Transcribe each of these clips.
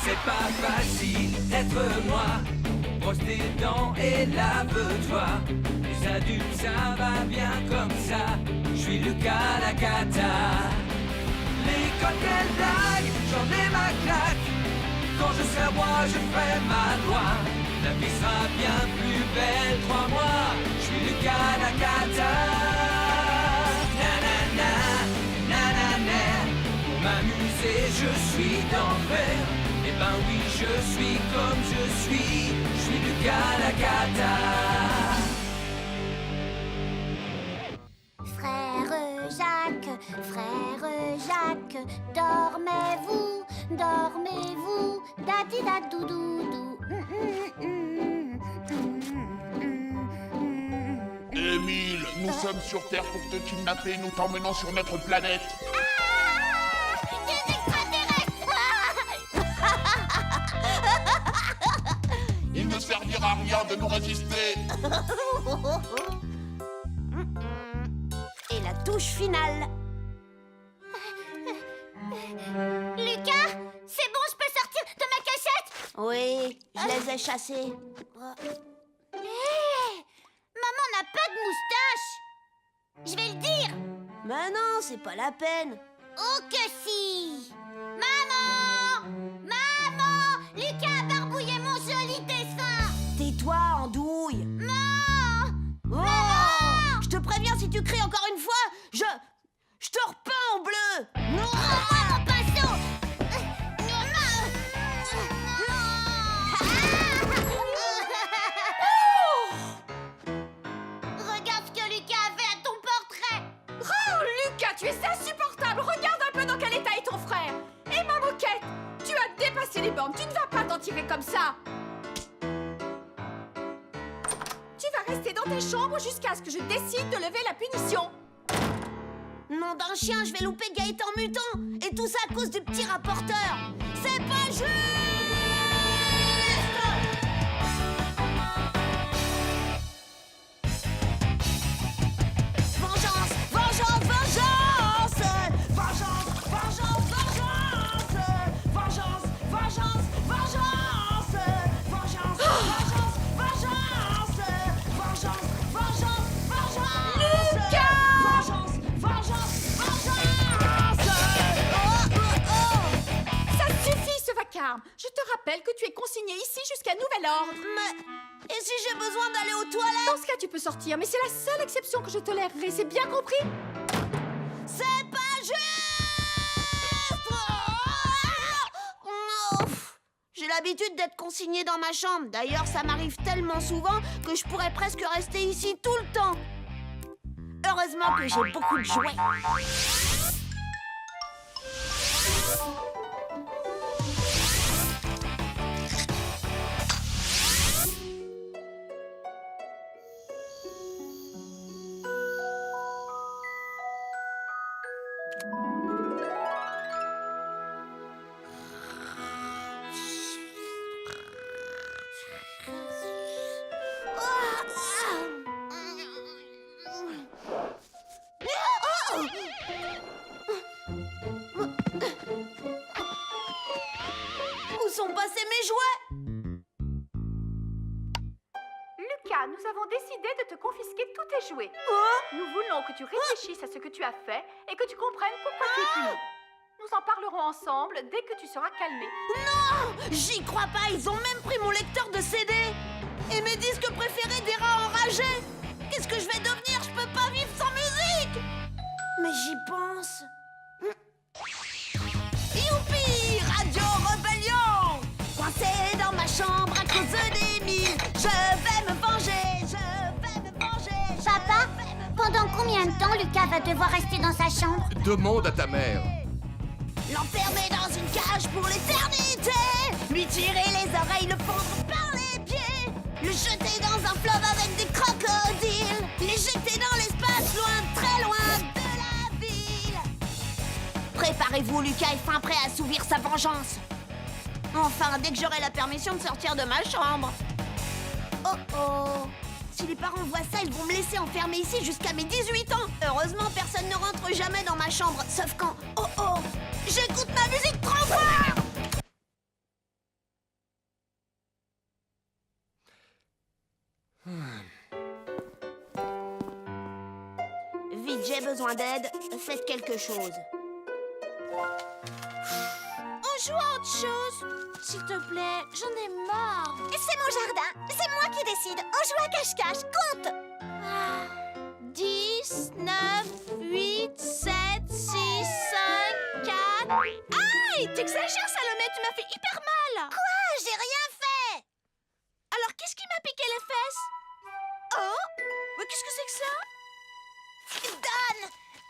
C'est pas facile d'être moi. Brosse tes dents et lave-toi. Les adultes, ça va bien comme ça. Je suis Lucas Lacata. L'école, quelle blague, j'en ai ma claque. Quand je serai roi, je ferai ma loi. La vie sera bien plus belle, crois-moi. Je suis Lucas Lacata. Nanana, nanana. Pour m'amuser, je suis d'enfer. Eh ben oui, je suis comme je suis Lucas Lacata. Frère Jacques, dormez-vous, dormez-vous, da-di-da-dou-dou-dou. Émile, nous sommes sur Terre pour te kidnapper, nous t'emmenons sur notre planète. Des extraterrestres! Il ne servira à rien de nous résister. Et la touche finale. Lucas, c'est bon, je peux sortir de ma cachette? Oui, je les ai chassés. Hé, maman n'a pas de moustache. Je vais le dire. Mais non, c'est pas la peine. Oh que si. Maman, maman, Lucas a barbouillé mon joli dessin. Tais-toi, andouille. Non. Oh, je te préviens, si tu cries encore une fois, je te repeins en bleu. Non. Rends-moi mon pinceau. Regarde ce que Lucas a fait à ton portrait. Oh, Lucas, tu es insupportable. Regarde un peu dans quel état est ton frère. Et ma moquette, tu as dépassé les bornes. Tu ne vas pas t'en tirer comme ça. Tu vas rester dans ta chambre jusqu'à ce que je décide de lever la punition. Nom d'un chien, je vais louper Gaëtan mutant. Et tout ça à cause du petit rapporteur. C'est pas juste. Vengeance, vengeance, vengeance. Vengeance, vengeance, vengeance. Vengeance, vengeance, vengeance. Vengeance, vengeance, vengeance. Vengeance, vengeance, vengeance. Lucas! Vengeance, vengeance, vengeance. Ça suffit ce vacarme. Je te rappelle que tu es consigné ici jusqu'à nouvel ordre. Mais... Et si j'ai besoin d'aller aux toilettes? Dans ce cas, tu peux sortir, mais c'est la seule exception que je tolérerai. C'est bien compris? C'est pas juste! Oh, j'ai l'habitude d'être consignée dans ma chambre. D'ailleurs, ça m'arrive tellement souvent que je pourrais presque rester ici tout le temps. Heureusement que j'ai beaucoup de jouets. Où sont passés mes jouets? Lucas, nous avons décidé de te confisquer tous tes jouets. Nous voulons que tu réfléchisses à ce que tu as fait et que tu comprennes pourquoi tu es puni. Nous en parlerons ensemble dès que tu seras calmé. Non! J'y crois pas, ils ont même pris mon lecteur de CD. Et mes disques préférés des rats enragés. Qu'est-ce que je vais devenir? Je peux pas vivre sans musique. Mais j'y pense. Youpi! Radio Rebellion! Coincé dans ma chambre à cause d'Émile. Je vais me venger, je vais me venger. Papa, pendant combien de temps Lucas va devoir rester dans sa chambre? Demande à ta mère. L'enfermer dans une cage pour l'éternité. Lui tirer les oreilles, le fondre par les pieds. Le jeter dans un fleuve avec des crocodiles. Les jeter dans l'espace, loin, très loin de la ville. Préparez-vous, Lucas est fin prêt à assouvir sa vengeance. Enfin, dès que j'aurai la permission de sortir de ma chambre. Oh oh! Si les parents voient ça, ils vont me laisser enfermer ici jusqu'à mes 18 ans. Heureusement, personne ne rentre jamais dans ma chambre, sauf quand... Oh oh! J'écoute ma musique trop fort! avez besoin d'aide, faites quelque chose. On joue à autre chose. S'il te plaît, j'en ai marre. C'est mon jardin, c'est moi qui décide. On joue à cache-cache, compte. 10, 9, 8, 7, 6, 5, 4... Aïe, t'exagères, Salomé, tu m'as fait hyper mal. Quoi? J'ai rien fait. Alors, qu'est-ce qui m'a piqué les fesses? Oh, mais qu'est-ce que c'est que ça? Donne.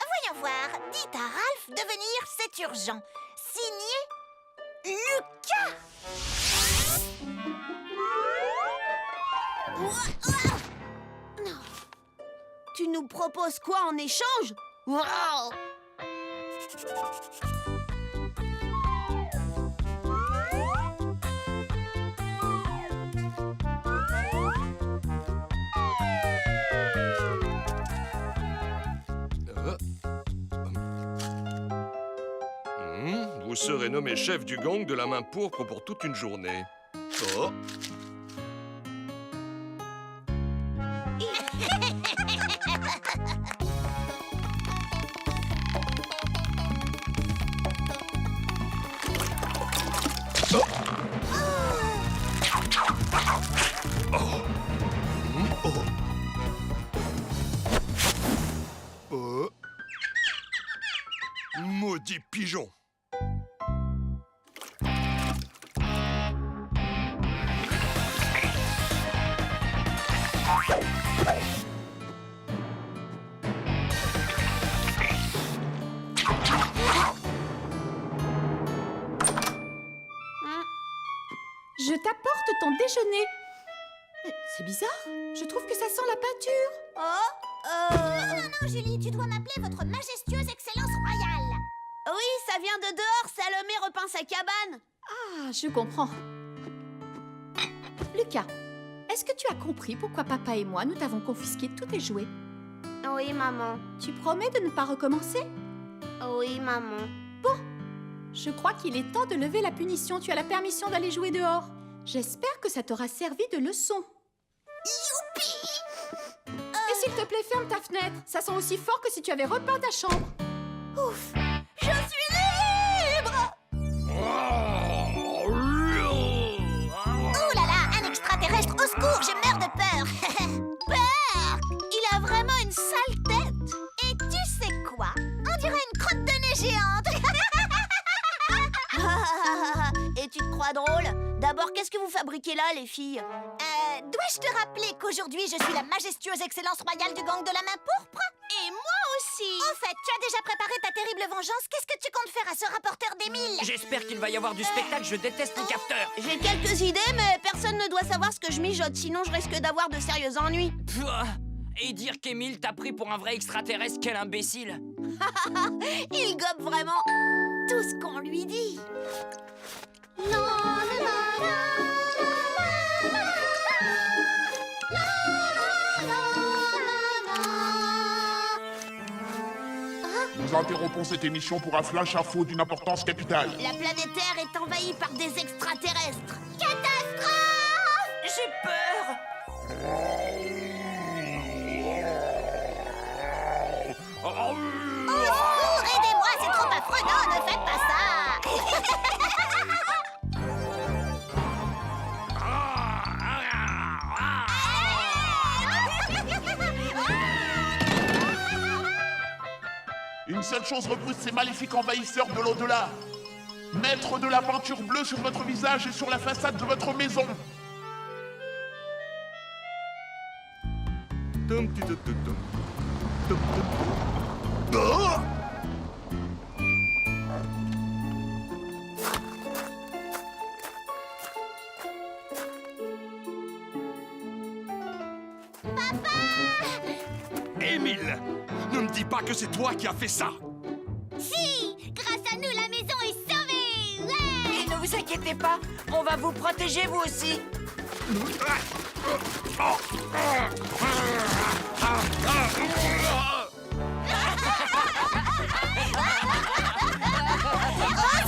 Voyons voir. Dites à Ralph de venir, c'est urgent. Signé Lucas. Non. Tu nous proposes quoi en échange? Wow. Vous serez nommé chef du gang de la main pourpre pour toute une journée. Oh. Maudit pigeon! Je t'apporte ton déjeuner. C'est bizarre. Je trouve que ça sent la peinture. Non, Julie, tu dois m'appeler votre majestueuse excellence royale. Oui, ça vient de dehors. Salomé repeint sa cabane. Ah, je comprends. Lucas, est-ce que tu as compris pourquoi papa et moi, nous t'avons confisqué tous tes jouets? Oui, maman. Tu promets de ne pas recommencer? Oui, maman. Je crois qu'il est temps de lever la punition. Tu as la permission d'aller jouer dehors. J'espère que ça t'aura servi de leçon. Youpi! Et s'il te plaît, ferme ta fenêtre. Ça sent aussi fort que si tu avais repeint ta chambre. Ouf! Je suis libre! Ouh là là, un extraterrestre, au secours, je meurs de peur! Peur! Il a vraiment une sale tête! Et tu sais quoi? On dirait une crotte de nez géante! Et tu te crois drôle? D'abord, qu'est-ce que vous fabriquez là, les filles? Dois-je te rappeler qu'aujourd'hui, je suis la majestueuse excellence royale du gang de la main pourpre? Et moi aussi. Au fait, tu as déjà préparé ta terrible vengeance. Qu'est-ce que tu comptes faire à ce rapporteur d'Émile? J'espère qu'il va y avoir du spectacle, je déteste les capteurs. J'ai quelques idées, mais personne ne doit savoir ce que je mijote, sinon je risque d'avoir de sérieux ennuis. Et dire qu'Émile t'a pris pour un vrai extraterrestre, quel imbécile. Il gobe vraiment Tout ce qu'on lui dit. Nous interrompons cette émission pour un flash info d'une importance capitale. La planète Terre est envahie par des extraterrestres. Catastrophe! J'ai peur. Au secours, aidez-moi, c'est trop affreux. Non, ne faites pas ça. Une seule chose repousse ces maléfiques envahisseurs de l'au-delà. Mettre de la peinture bleue sur votre visage et sur la façade de votre maison. Oh! Émile, ne me dis pas que c'est toi qui as fait ça. Si, grâce à nous, la maison est sauvée. Ouais! Et ne vous inquiétez pas, on va vous protéger vous aussi. Au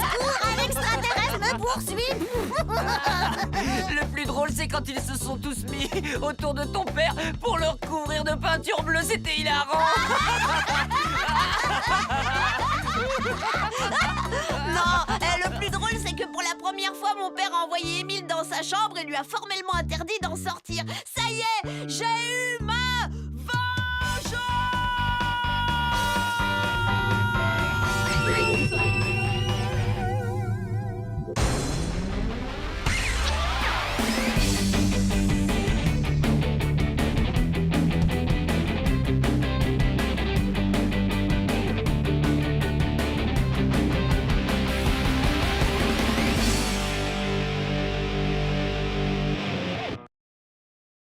secours, un extraterrestre me poursuit. Le plus drôle, drôle, c'est quand ils se sont tous mis autour de ton père pour le recouvrir de peinture bleue. C'était hilarant. Non, le plus drôle, c'est que pour la première fois, mon père a envoyé Émile dans sa chambre et lui a formellement interdit d'en sortir. Ça y est,